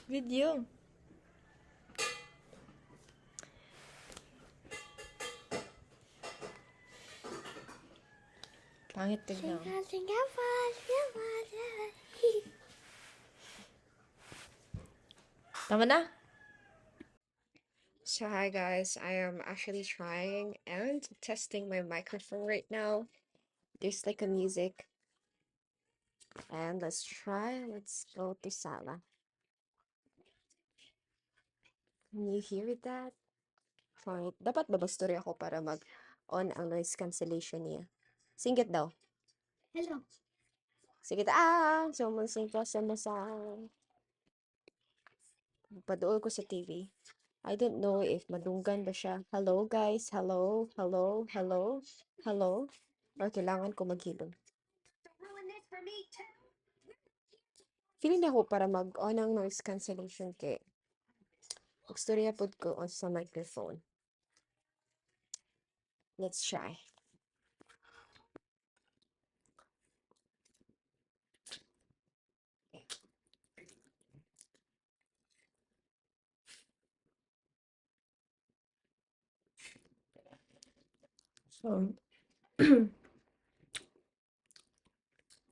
Video. Pangit tignan. Tama na? So hi guys, I am actually trying and testing my microphone right now. There's like a music. And let's go to Sala. Can you hear that? Fine. Dapat ba mag-story ako para mag-on ang noise cancellation niya? Singit daw. Hello. Sige sumusing ko sa paduol ko sa TV. I don't know if madunggan ba siya. Hello guys, hello, hello, hello, hello. Or kailangan ko maghilom. Feeling ako para mag-on ang noise cancellation kay magstorya pod ko on sa microphone. Let's try. So,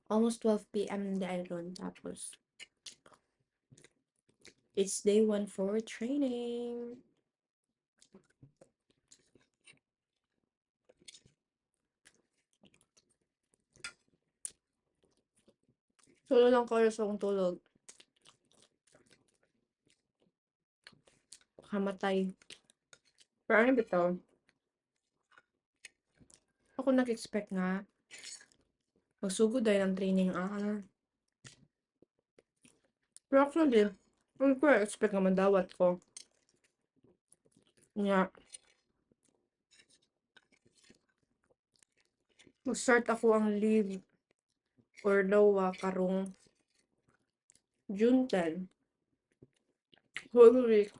almost 12 p.m. na ron. Tapos, it's day 1 for training. Tulo lang ko sa akong tulog. Kamatay. Pero ano bito? Ako nag-expect nga. Magsugod dahil ng training. Pero actually, hindi ko expect nga madawat ko. Nga, mag-start ako ang leave or lowa karong June 10. Whole week.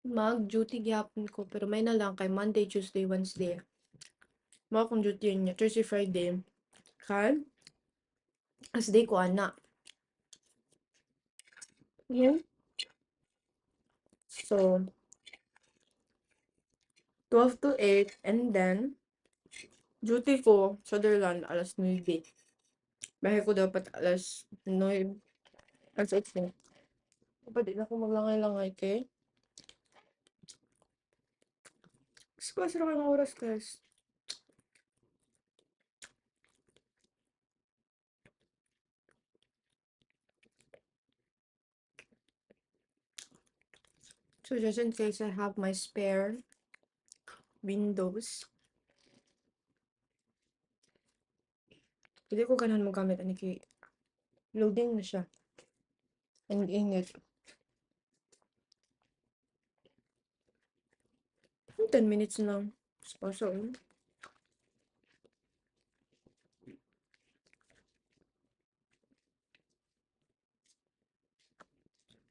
Mag-duty gyapon ko. Pero may na lang kay Monday, Tuesday, Wednesday. Mga kong duty yun niya. Thursday, Friday. Kay? As day ko, anak. Yun. So, 12 to 8. And then, duty ko, Sutherland, alas 9. Bahay ko dapat alas 9. Alas 8. Dapat din ako maglangay-langay kay. Gusto ko ng oras, guys. So, just in case I have my spare windows. Hindi ko ganahan magamit. Ano kay loading na siya. Ang init. 10 minutes lang. So,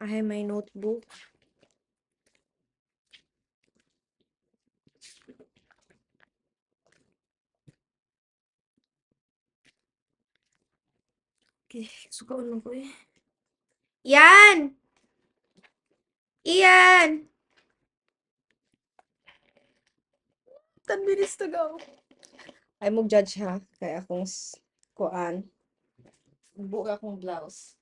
I have my notebook. Okay, sukaon lang ko eh. Yan! Ian! 10 minutes to go. Ay mo judge ha. Kaya akong kuan. Buka akong blouse.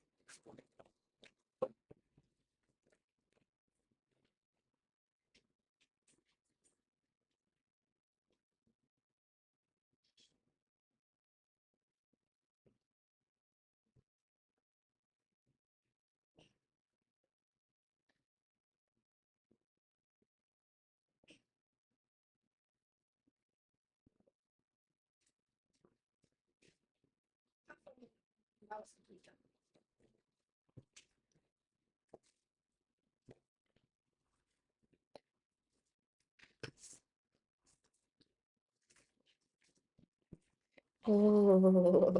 Oh.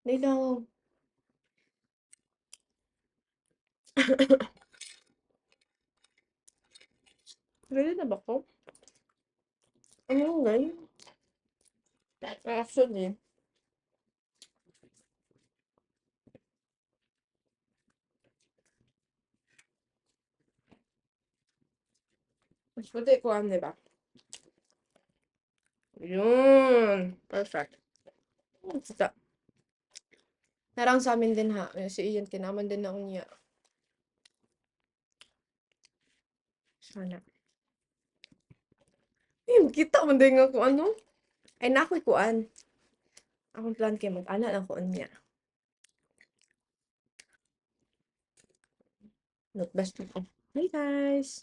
Nilaw. Ready na ba ko? Ano nga? Actually, Mas puti ko ang, di ba? Yun. Perfect. Basta, narang sa amin din ha. Si Ian, tinaman din ako niya. Sana. Kita man din nga kung ano. Ay, nakoy kuan. Akong plan kay mag-ana lang kuan niya. Not best ko. Hey guys!